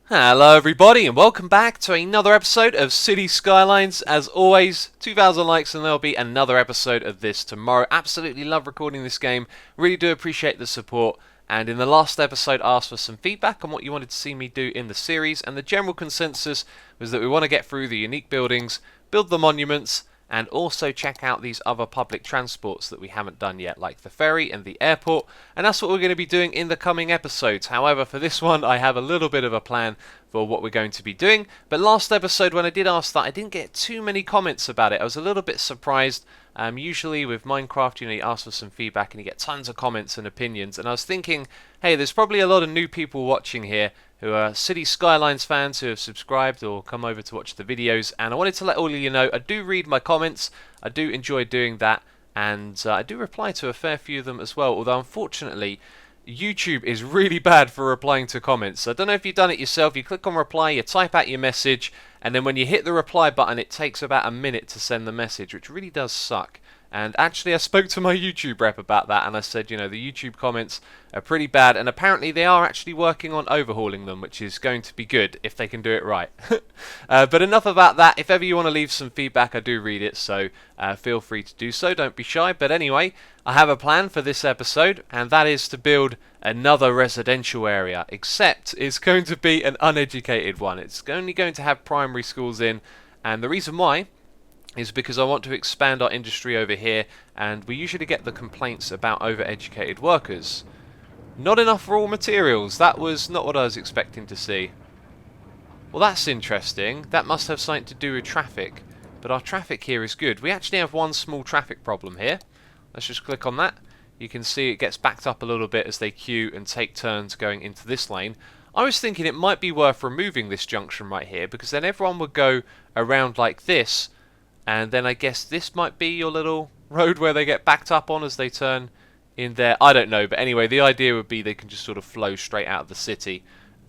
Hello everybody and welcome back to another episode of City Skylines. As always, 2,000 likes and there'll be another episode of this tomorrow. Absolutely love recording this game, really do appreciate the support. And in the last episode I asked for some feedback on what you wanted to see me do in the series, and the general consensus was that we want to get through the unique buildings, build the monuments, and also check out these other public transports that we haven't done yet, like the ferry and the airport, and that's what we're going to be doing in the coming episodes. However, for this one I have a little bit of a plan for what we're going to be doing, but last episode when I did ask that, I didn't get too many comments about it. I was a little bit surprised. Usually with Minecraft, you ask for some feedback and you get tons of comments and opinions, and I was thinking, hey, there's probably a lot of new people watching here who are City Skylines fans who have subscribed or come over to watch the videos, and I wanted to let all of you know I do read my comments, I do enjoy doing that, and I do reply to a fair few of them as well, although unfortunately YouTube is really bad for replying to comments. So I don't know if you've done it yourself. You click on reply, you type out your message, and then when you hit the reply button it takes about a minute to send the message, which really does suck. And actually I spoke to my YouTube rep about that and I said, the YouTube comments are pretty bad, and apparently they are actually working on overhauling them, which is going to be good if they can do it right. But enough about that. If ever you want to leave some feedback, I do read it, so feel free to do so, don't be shy. But anyway, I have a plan for this episode, and that is to build another residential area, except it's going to be an uneducated one. It's only going to have primary schools in, and the reason why is because I want to expand our industry over here, and we usually get the complaints about overeducated workers. Not enough raw materials. That was not what I was expecting to see. Well, that's interesting. That must have something to do with traffic, but our traffic here is good. We actually have one small traffic problem here. Let's just click on that. You can see it gets backed up a little bit as they queue and take turns going into this lane. I was thinking it might be worth removing this junction right here, because then everyone would go around like this, and then I guess this might be your little road where they get backed up on as they turn in there. I don't know, but anyway, the idea would be they can just sort of flow straight out of the city.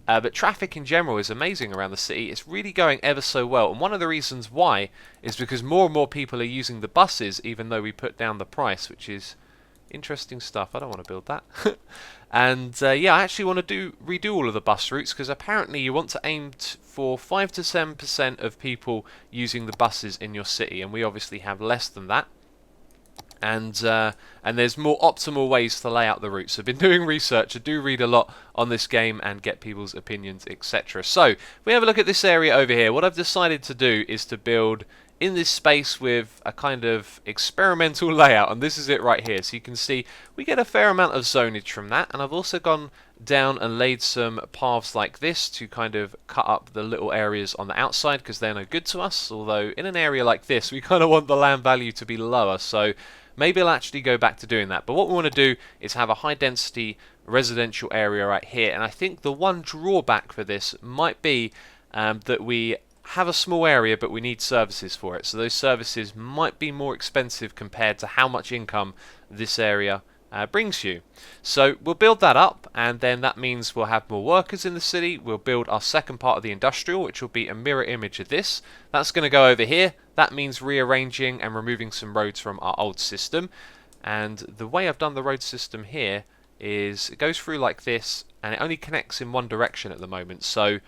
But traffic in general is amazing around the city. It's really going ever so well, and one of the reasons why is because more and more people are using the buses, even though we put down the price, which is interesting stuff. I don't want to build that. And yeah, I actually want to redo all of the bus routes, because apparently you want to aim for 5 to 7% of people using the buses in your city, and we obviously have less than that. And there's more optimal ways to lay out the routes. I've been doing research. I do read a lot on this game and get people's opinions, etc. So if we have a look at this area over here, what I've decided to do is to build in this space with a kind of experimental layout, and this is it right here. So you can see we get a fair amount of zonage from that, and I've also gone down and laid some paths like this to kind of cut up the little areas on the outside, because they're no good to us, although in an area like this we kind of want the land value to be lower, so maybe I'll actually go back to doing that. But what we want to do is have a high density residential area right here, and I think the one drawback for this might be that we have a small area but we need services for it, so those services might be more expensive compared to how much income this area brings you. So we'll build that up, and then that means we'll have more workers in the city. We'll build our second part of the industrial, which will be a mirror image of this. That's going to go over here. That means rearranging and removing some roads from our old system, and the way I've done the road system here is it goes through like this, and it only connects in one direction at the moment. So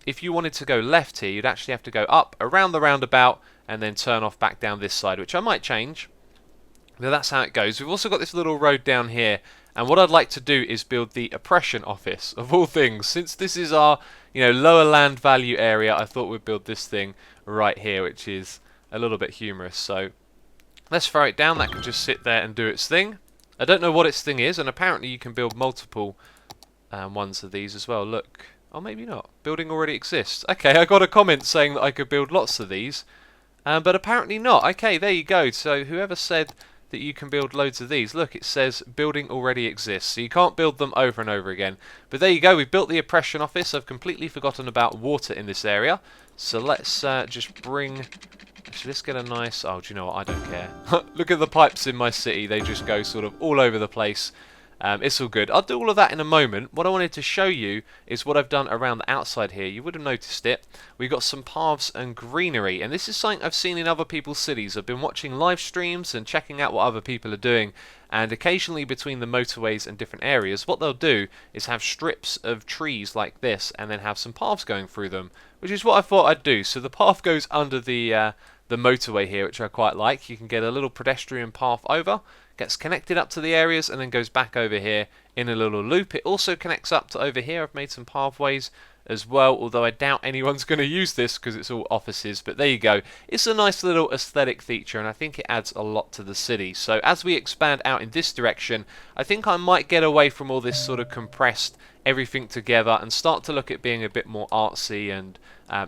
if you wanted to go left here, you'd actually have to go up around the roundabout and then turn off back down this side, which I might change. But that's how it goes. We've also got this little road down here, and what I'd like to do is build the oppression office of all things. Since this is our lower land value area, I thought we'd build this thing right here, which is a little bit humorous. So let's throw it down. That can just sit there and do its thing. I don't know what its thing is, and apparently you can build multiple ones of these as well. Look. Oh, maybe not. Building already exists. Okay, I got a comment saying that I could build lots of these, but apparently not. Okay, there you go. So whoever said that you can build loads of these, look, it says building already exists, so you can't build them over and over again. But there you go, we've built the oppression office. I've completely forgotten about water in this area, so let's just bring... Actually, let's get a nice... Oh, do you know what? I don't care. Look at the pipes in my city. They just go sort of all over the place. It's all good. I'll do all of that in a moment. What I wanted to show you is what I've done around the outside here. You would have noticed it. We've got some paths and greenery, and this is something I've seen in other people's cities. I've been watching live streams and checking out what other people are doing, and occasionally between the motorways and different areas, what they'll do is have strips of trees like this and then have some paths going through them, which is what I thought I'd do. So the path goes under the motorway here, which I quite like. You can get a little pedestrian path over, gets connected up to the areas, and then goes back over here in a little loop. It also connects up to over here. I've made some pathways as well, although I doubt anyone's going to use this because it's all offices, but there you go. It's a nice little aesthetic feature, and I think it adds a lot to the city. So as we expand out in this direction, I think I might get away from all this sort of compressed everything together and start to look at being a bit more artsy and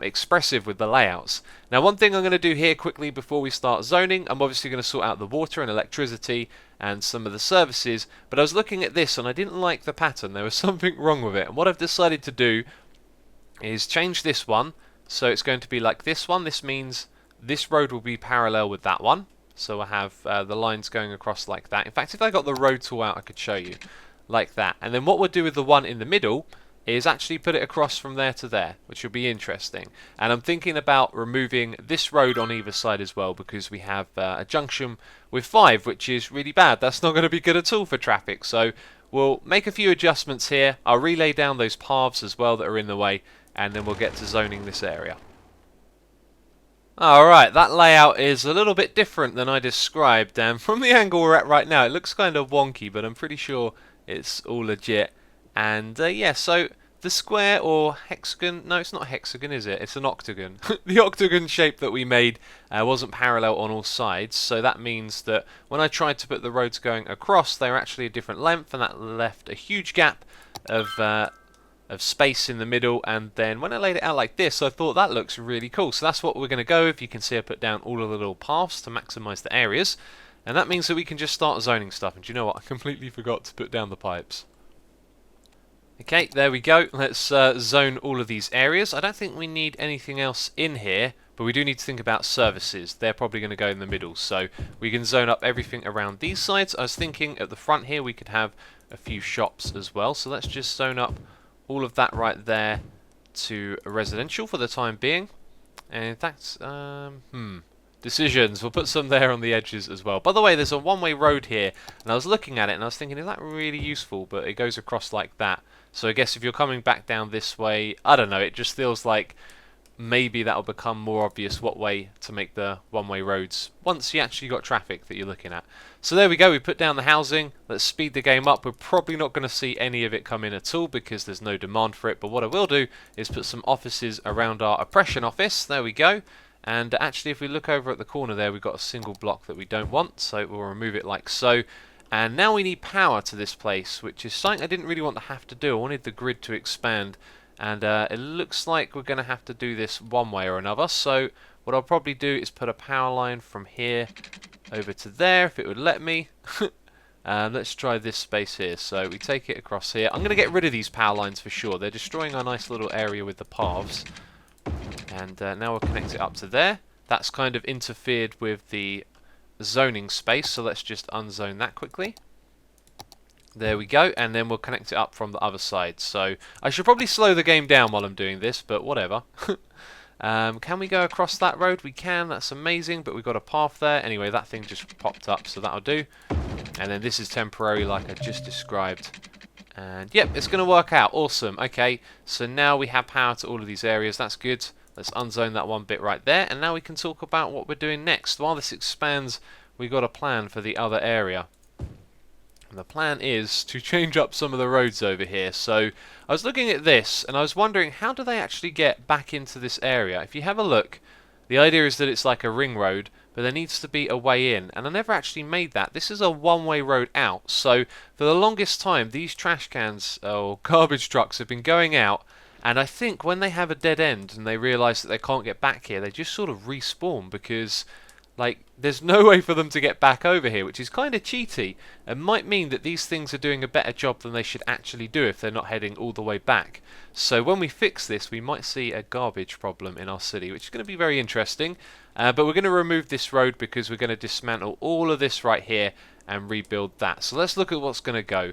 expressive with the layouts. Now, one thing I'm going to do here quickly before we start zoning, I'm obviously going to sort out the water and electricity and some of the services, but I was looking at this and I didn't like the pattern. There was something wrong with it, and what I've decided to do is change this one. So it's going to be like this one. This means this road will be parallel with that one, so I have the lines going across like that. In fact, if I got the road tool out, I could show you like that. And then what we'll do with the one in the middle is actually put it across from there to there, which will be interesting. And I'm thinking about removing this road on either side as well, because we have a junction with 5, which is really bad. That's not going to be good at all for traffic. So we'll make a few adjustments here. I'll relay down those paths as well that are in the way, and then we'll get to zoning this area. Alright, that layout is a little bit different than I described, and from the angle we're at right now it looks kind of wonky, but I'm pretty sure it's all legit. And yeah, so the square or hexagon, no, it's not a hexagon, is it? It's an octagon. The octagon shape that we made wasn't parallel on all sides, so that means that when I tried to put the roads going across, they were actually a different length, and that left a huge gap of space in the middle. And then when I laid it out like this, I thought that looks really cool. So that's what we're going to go with. You can see I put down all of the little paths to maximize the areas, and that means that we can just start zoning stuff. And do you know what? I completely forgot to put down the pipes. Okay, there we go. Let's zone all of these areas. I don't think we need anything else in here, but we do need to think about services. They're probably going to go in the middle, so we can zone up everything around these sides. I was thinking at the front here we could have a few shops as well, so let's just zone up all of that right there to residential for the time being. And that's decisions. We'll put some there on the edges as well. By the way, there's a one-way road here, and I was looking at it and I was thinking, is that really useful? But it goes across like that. So I guess if you're coming back down this way, I don't know, it just feels like maybe that'll become more obvious what way to make the one-way roads once you actually got traffic that you're looking at. So there we go, we put down the housing. Let's speed the game up. We're probably not going to see any of it come in at all because there's no demand for it, but what I will do is put some offices around our oppression office. There we go. And actually, if we look over at the corner there, we've got a single block that we don't want, so we'll remove it like so. And now we need power to this place, which is something I didn't really want to have to do. I wanted the grid to expand, and it looks like we're going to have to do this one way or another. So what I'll probably do is put a power line from here over to there, if it would let me. Let's try this space here. So we take it across here. I'm going to get rid of these power lines for sure. They're destroying our nice little area with the paths. And now we'll connect it up to there. That's kind of interfered with the zoning space, so let's just unzone that quickly. There we go, and then we'll connect it up from the other side. So I should probably slow the game down while I'm doing this, but whatever. Can we go across that road? We can, that's amazing, but we've got a path there. Anyway, that thing just popped up, so that'll do. And then this is temporary like I just described. And yep, it's going to work out. Awesome. Okay, so now we have power to all of these areas. That's good. Let's unzone that one bit right there, and now we can talk about what we're doing next. While this expands, we've got a plan for the other area. And the plan is to change up some of the roads over here. So I was looking at this, and I was wondering, how do they actually get back into this area? If you have a look, the idea is that it's like a ring road, but there needs to be a way in, and I never actually made that. This is a one-way road out, so for the longest time, these trash cans or garbage trucks have been going out. And I think when they have a dead end and they realise that they can't get back here, they just sort of respawn because, like, there's no way for them to get back over here, which is kind of cheaty and might mean that these things are doing a better job than they should actually do if they're not heading all the way back. So when we fix this, we might see a garbage problem in our city, which is going to be very interesting. But we're going to remove this road because we're going to dismantle all of this right here and rebuild that. So let's look at what's going to go.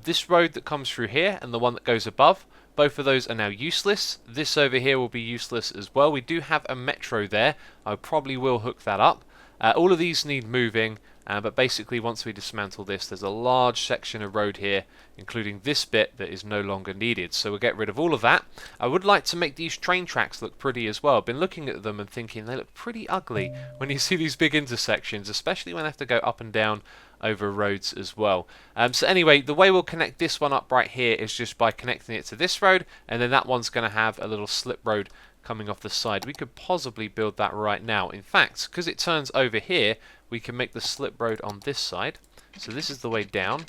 This road that comes through here and the one that goes above, both of those are now useless. This over here will be useless as well. We do have a metro there. I probably will hook that up. All of these need moving, but basically once we dismantle this, there's a large section of road here, including this bit that is no longer needed. So we'll get rid of all of that. I would like to make these train tracks look pretty as well. I've been looking at them and thinking they look pretty ugly when you see these big intersections, especially when they have to go up and down over roads as well. So anyway, the way we'll connect this one up right here is just by connecting it to this road, and then that one's going to have a little slip road coming off the side. We could possibly build that right now. In fact, because it turns over here, we can make the slip road on this side. So this is the way down.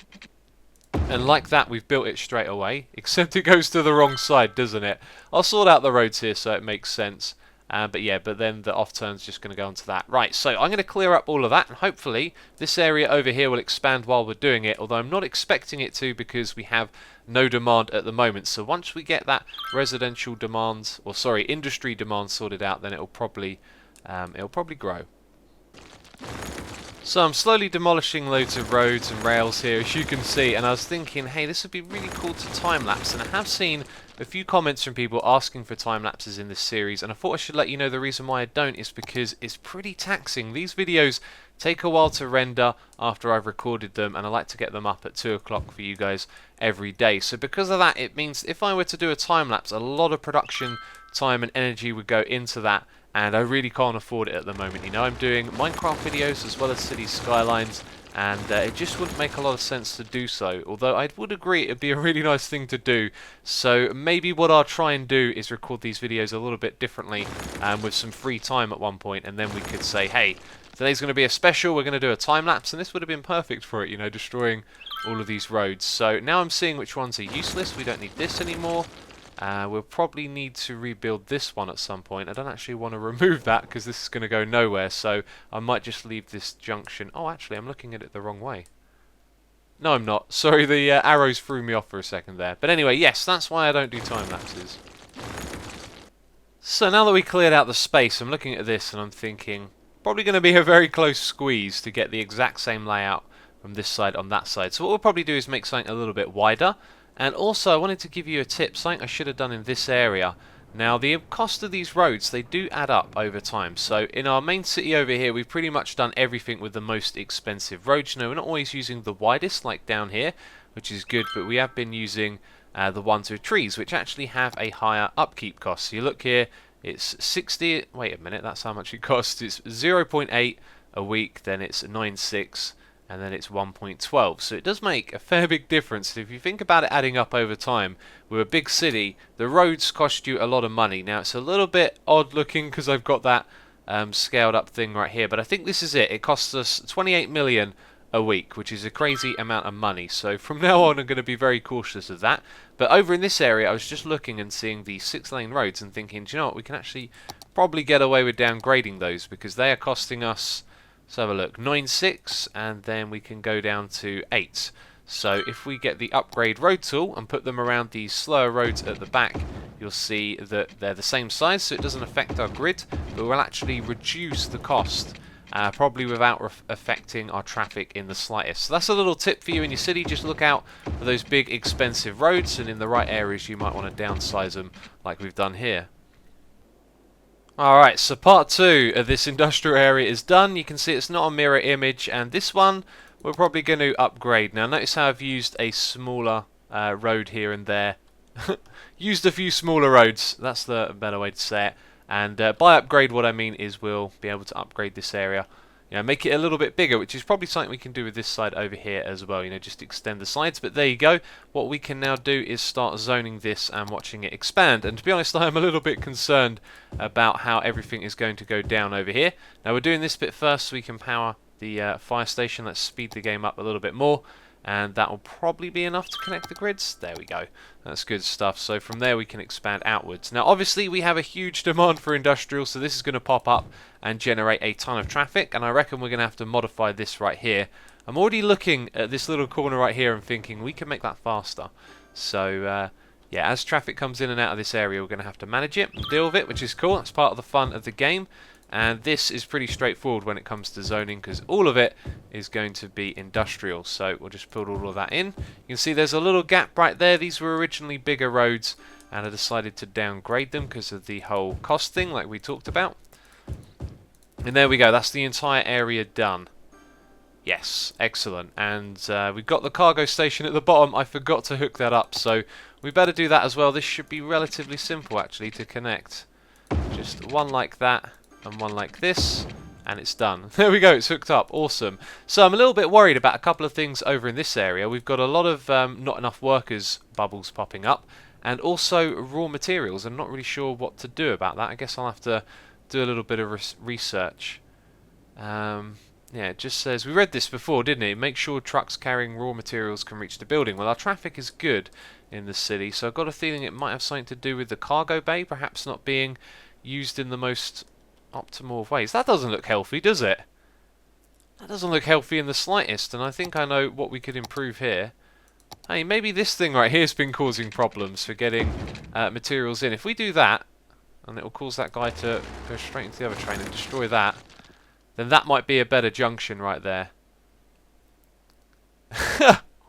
And like that, we've built it straight away, except it goes to the wrong side, doesn't it? I'll sort out the roads here so it makes sense. But then the off turn's just going to go onto that. Right, so I'm going to clear up all of that, and hopefully this area over here will expand while we're doing it, although I'm not expecting it to because we have no demand at the moment. So once we get that residential demand, or sorry, industry demand sorted out, then it'll probably grow. So I'm slowly demolishing loads of roads and rails here, as you can see, and I was thinking, hey, this would be really cool to time-lapse, and I have seen a few comments from people asking for time-lapses in this series, and I thought I should let you know the reason why I don't is because it's pretty taxing. These videos take a while to render after I've recorded them, and I like to get them up at 2 o'clock for you guys every day. So because of that, it means if I were to do a time-lapse, a lot of production time and energy would go into that, and I really can't afford it at the moment. You know, I'm doing Minecraft videos as well as City Skylines, and it just wouldn't make a lot of sense to do so, although I would agree it'd be a really nice thing to do. So maybe what I'll try and do is record these videos a little bit differently, with some free time at one point, and then we could say, hey, today's going to be a special, we're going to do a time-lapse, and this would have been perfect for it, you know, destroying all of these roads. So now I'm seeing which ones are useless. We don't need this anymore. We'll probably need to rebuild this one at some point. I don't actually want to remove that because this is going to go nowhere, so I might just leave this junction. Oh, actually, I'm looking at it the wrong way. No, I'm not. Sorry, the arrows threw me off for a second there. But anyway, yes, that's why I don't do time lapses. So now that we cleared out the space, I'm looking at this and I'm thinking, probably going to be a very close squeeze to get the exact same layout from this side on that side. So what we'll probably do is make something a little bit wider. And also, I wanted to give you a tip, something I should have done in this area. Now, the cost of these roads, they do add up over time. So, in our main city over here, we've pretty much done everything with the most expensive roads. You know, we're not always using the widest, like down here, which is good, but we have been using the ones with trees, which actually have a higher upkeep cost. So, you look here, it's 60... Wait a minute, that's how much it costs. It's 0.8 a week, then it's 9.6. And then it's 1.12, so it does make a fair big difference. If you think about it adding up over time, we're a big city, the roads cost you a lot of money. Now it's a little bit odd looking because I've got that scaled up thing right here, but I think this is it. It costs us 28 million a week, which is a crazy amount of money. So from now on I'm going to be very cautious of that. But over in this area I was just looking and seeing the 6-lane roads and thinking, do you know what, we can actually probably get away with downgrading those because they are costing us... Let's have a look, 9.6, and then we can go down to 8. So if we get the upgrade road tool and put them around these slower roads at the back, you'll see that they're the same size, so it doesn't affect our grid, but will actually reduce the cost, probably without affecting our traffic in the slightest. So that's a little tip for you in your city. Just look out for those big expensive roads, and in the right areas you might want to downsize them like we've done here. Alright, so part 2 of this industrial area is done. You can see it's not a mirror image, and this one we're probably going to upgrade. Now notice how I've used a smaller road here and there. Used a few smaller roads, that's the better way to say it. And by upgrade what I mean is we'll be able to upgrade this area. You know, make it a little bit bigger, which is probably something we can do with this side over here as well. You know, just extend the sides. But there you go. What we can now do is start zoning this and watching it expand. And to be honest, I am a little bit concerned about how everything is going to go down over here. Now, we're doing this bit first so we can power the fire station. Let's speed the game up a little bit more. And that will probably be enough to connect the grids. There we go. That's good stuff. So from there we can expand outwards. Now obviously we have a huge demand for industrial, so this is going to pop up and generate a ton of traffic, and I reckon we're going to have to modify this right here. I'm already looking at this little corner right here and thinking we can make that faster. So yeah, as traffic comes in and out of this area we're going to have to manage it and deal with it, which is cool. That's part of the fun of the game. And this is pretty straightforward when it comes to zoning because all of it is going to be industrial. So we'll just put all of that in. You can see there's a little gap right there. These were originally bigger roads and I decided to downgrade them because of the whole cost thing like we talked about. And there we go. That's the entire area done. Yes, excellent. And we've got the cargo station at the bottom. I forgot to hook that up, so we better do that as well. This should be relatively simple actually to connect. Just one like that and one like this, and it's done. There we go, it's hooked up. Awesome. So I'm a little bit worried about a couple of things over in this area. We've got a lot of not enough workers bubbles popping up, and also raw materials. I'm not really sure what to do about that. I guess I'll have to do a little bit of research. Yeah, it just says, we read this before, didn't it? Make sure trucks carrying raw materials can reach the building. Well, our traffic is good in the city, so I've got a feeling it might have something to do with the cargo bay perhaps not being used in the most optimal of ways. That doesn't look healthy, does it? That doesn't look healthy in the slightest, and I think I know what we could improve here. Hey, maybe this thing right here has been causing problems for getting materials in. If we do that, and it will cause that guy to go straight into the other train and destroy that, then that might be a better junction right there.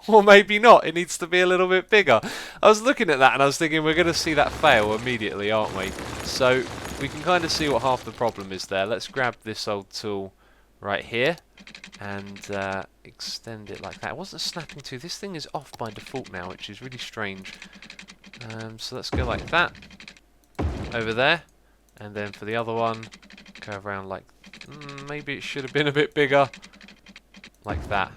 Or maybe not. It needs to be a little bit bigger. I was looking at that and I was thinking we're going to see that fail immediately, aren't we? So we can kind of see what half the problem is there. Let's grab this old tool right here and extend it like that. It wasn't snapping to. This thing is off by default now, which is really strange. So let's go like that over there, and then for the other one, go around like maybe it should have been a bit bigger, like that.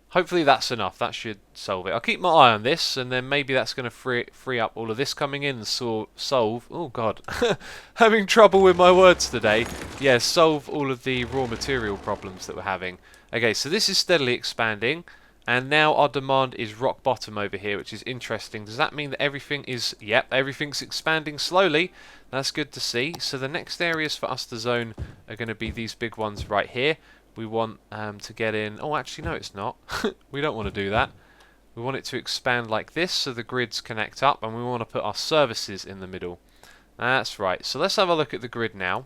Hopefully that's enough. That should solve it. I'll keep my eye on this, and then maybe that's going to free up all of this coming in and solve. Oh God, having trouble with my words today. Yeah, solve all of the raw material problems that we're having. Okay, so this is steadily expanding, and now our demand is rock bottom over here, which is interesting. Does that mean that everything is... Yep, everything's expanding slowly. That's good to see. So the next areas for us to zone are going to be these big ones right here. We want to get in... Oh, actually, no, it's not. We don't want to do that. We want it to expand like this so the grids connect up, and we want to put our services in the middle. That's right. So let's have a look at the grid now.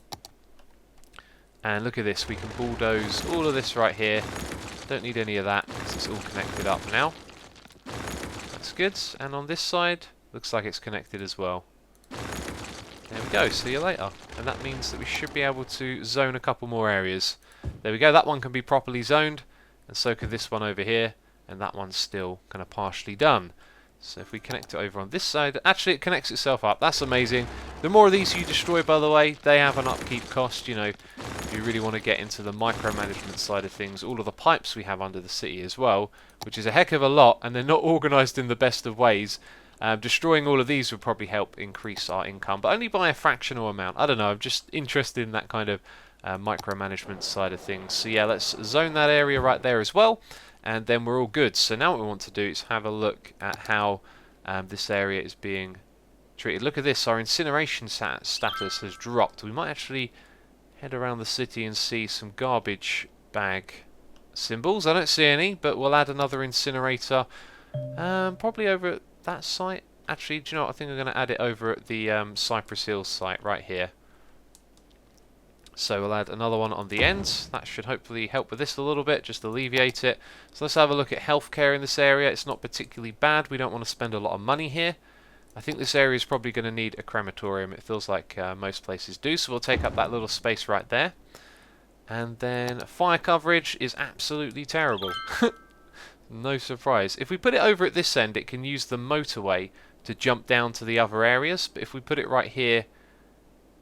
And look at this. We can bulldoze all of this right here. Don't need any of that because it's all connected up now. That's good. And on this side, looks like it's connected as well. There we go. See you later. And that means that we should be able to zone a couple more areas. There we go. That one can be properly zoned, and so can this one over here. And that one's still kind of partially done. So if we connect it over on this side, actually it connects itself up. That's amazing. The more of these you destroy, by the way, they have an upkeep cost. You know, if you really want to get into the micromanagement side of things, all of the pipes we have under the city as well, which is a heck of a lot, and they're not organised in the best of ways. Destroying all of these would probably help increase our income, but only by a fractional amount. I don't know, I'm just interested in that kind of micromanagement side of things. So yeah, let's zone that area right there as well, and then we're all good. So now what we want to do is have a look at how this area is being treated. Look at this, our incineration status has dropped. We might actually head around the city and see some garbage bag symbols. I don't see any, but we'll add another incinerator probably over at that site. Actually, do you know what? I think I'm going to add it over at the Cypress Hills site right here. So we'll add another one on the end. That should hopefully help with this a little bit, just alleviate it. So let's have a look at healthcare in this area. It's not particularly bad. We don't want to spend a lot of money here. I think this area is probably going to need a crematorium. It feels like most places do. So we'll take up that little space right there. And then fire coverage is absolutely terrible. No surprise. If we put it over at this end, it can use the motorway to jump down to the other areas. But if we put it right here,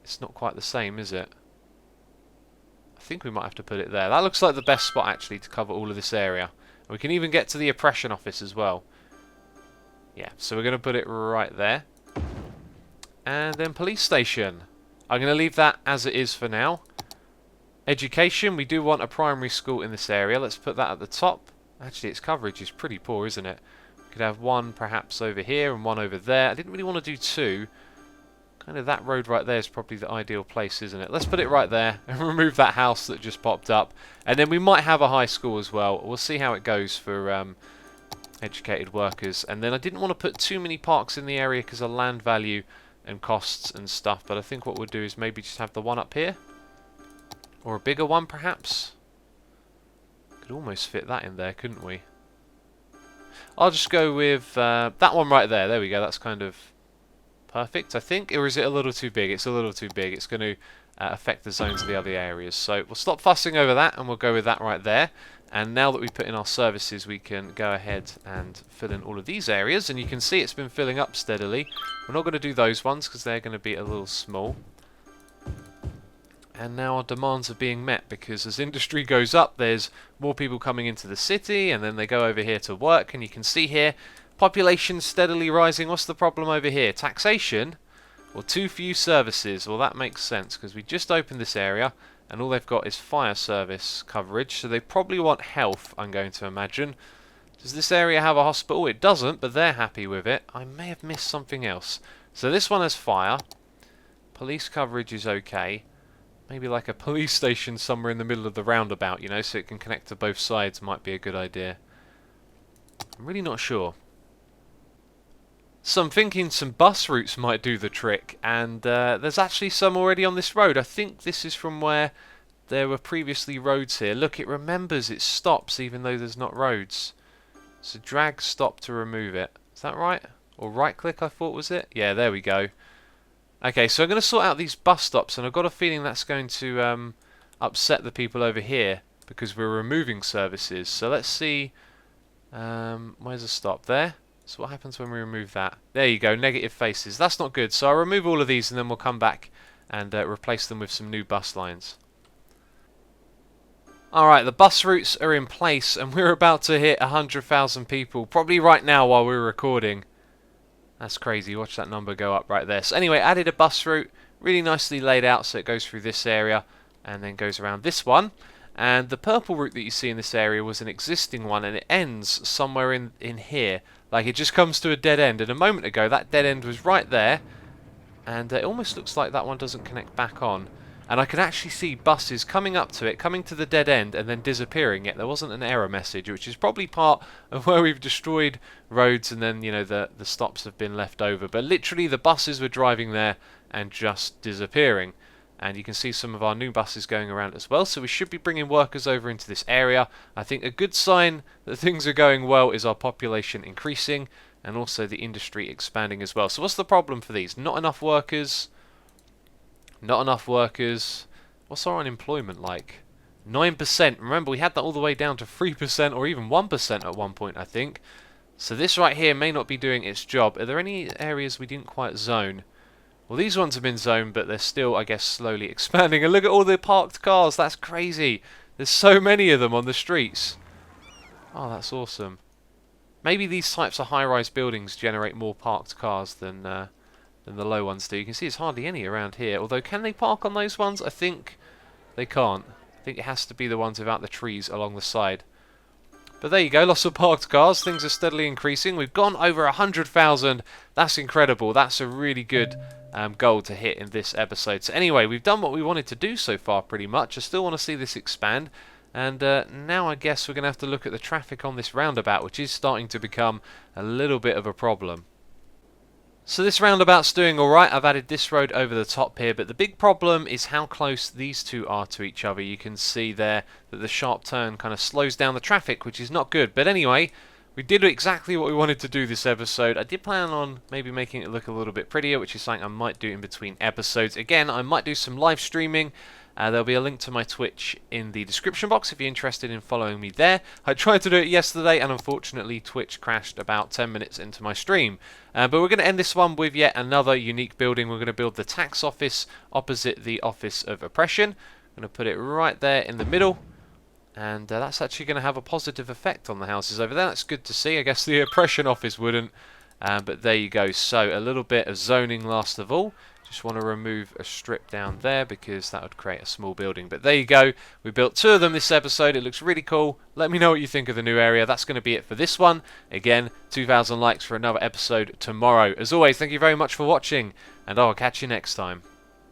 it's not quite the same, is it? I think we might have to put it there. That looks like the best spot actually to cover all of this area. We can even get to the oppression office as well. Yeah, so we're going to put it right there. And then police station. I'm going to leave that as it is for now. Education, we do want a primary school in this area. Let's put that at the top. Actually, its coverage is pretty poor, isn't it? We could have one perhaps over here and one over there. I didn't really want to do two. Kind of that road right there is probably the ideal place, isn't it? Let's put it right there and remove that house that just popped up. And then we might have a high school as well. We'll see how it goes for educated workers. And then I didn't want to put too many parks in the area because of land value and costs and stuff. But I think what we'll do is maybe just have the one up here. Or a bigger one, perhaps? Could almost fit that in there, couldn't we? I'll just go with that one right there. There we go. That's kind of perfect, I think. Or is it a little too big? It's a little too big. It's going to affect the zones of the other areas. So we'll stop fussing over that, and we'll go with that right there. And now that we put in our services, we can go ahead and fill in all of these areas. And you can see it's been filling up steadily. We're not going to do those ones because they're going to be a little small. And now our demands are being met, because as industry goes up, there's more people coming into the city, and then they go over here to work. And you can see here, population steadily rising. What's the problem over here? Taxation? Or too few services? Well, that makes sense, because we just opened this area, and all they've got is fire service coverage. So they probably want health, I'm going to imagine. Does this area have a hospital? It doesn't, but they're happy with it. I may have missed something else. So this one has fire. Police coverage is okay. Maybe like a police station somewhere in the middle of the roundabout, you know, so it can connect to both sides might be a good idea. I'm really not sure. So I'm thinking some bus routes might do the trick, and there's actually some already on this road. I think this is from where there were previously roads here. Look, it remembers, it stops even though there's not roads. So drag stop to remove it. Is that right? Or right click, I thought was it? Yeah, there we go. Okay, so I'm going to sort out these bus stops, and I've got a feeling that's going to upset the people over here, because we're removing services. So let's see, where's the stop? There. So what happens when we remove that? There you go, negative faces. That's not good. So I'll remove all of these, and then we'll come back and replace them with some new bus lines. Alright, the bus routes are in place, and we're about to hit 100,000 people, probably right now while we're recording. That's crazy, watch that number go up right there. So anyway, added a bus route, really nicely laid out, so it goes through this area and then goes around this one. And the purple route that you see in this area was an existing one, and it ends somewhere in here. Like, it just comes to a dead end, and a moment ago that dead end was right there, and it almost looks like that one doesn't connect back on. And I can actually see buses coming up to it, coming to the dead end, and then disappearing. Yet there wasn't an error message, which is probably part of where we've destroyed roads, and then, you know, the stops have been left over. But literally the buses were driving there and just disappearing. And you can see some of our new buses going around as well. So we should be bringing workers over into this area. I think a good sign that things are going well is our population increasing, and also the industry expanding as well. So what's the problem for these? Not enough workers. Not enough workers. What's our unemployment like? 9%. Remember, we had that all the way down to 3% or even 1% at one point, I think. So this right here may not be doing its job. Are there any areas we didn't quite zone? Well, these ones have been zoned, but they're still, I guess, slowly expanding. And look at all the parked cars. That's crazy. There's so many of them on the streets. Oh, that's awesome. Maybe these types of high-rise buildings generate more parked cars than the low ones do. You can see there's hardly any around here. Although, can they park on those ones? I think they can't. I think it has to be the ones without the trees along the side. But there you go, lots of parked cars. Things are steadily increasing. We've gone over 100,000. That's incredible. That's a really good goal to hit in this episode. So anyway, we've done what we wanted to do so far pretty much. I still want to see this expand. And now I guess we're going to have to look at the traffic on this roundabout, which is starting to become a little bit of a problem. So this roundabout's doing alright. I've added this road over the top here, but the big problem is how close these two are to each other. You can see there that the sharp turn kind of slows down the traffic, which is not good. But anyway, we did exactly what we wanted to do this episode. I did plan on maybe making it look a little bit prettier, which is something I might do in between episodes. Again, I might do some live streaming. There'll be a link to my Twitch in the description box if you're interested in following me there. I tried to do it yesterday, and unfortunately Twitch crashed about 10 minutes into my stream. But we're going to end this one with yet another unique building. We're going to build the tax office opposite the Office of Oppression. I'm going to put it right there in the middle. And that's actually going to have a positive effect on the houses over there. That's good to see. I guess the Oppression office wouldn't. But there you go. So a little bit of zoning last of all. Just want to remove a strip down there because that would create a small building. But there you go. We built two of them this episode. It looks really cool. Let me know what you think of the new area. That's going to be it for this one. Again, 2,000 likes for another episode tomorrow. As always, thank you very much for watching, and I'll catch you next time.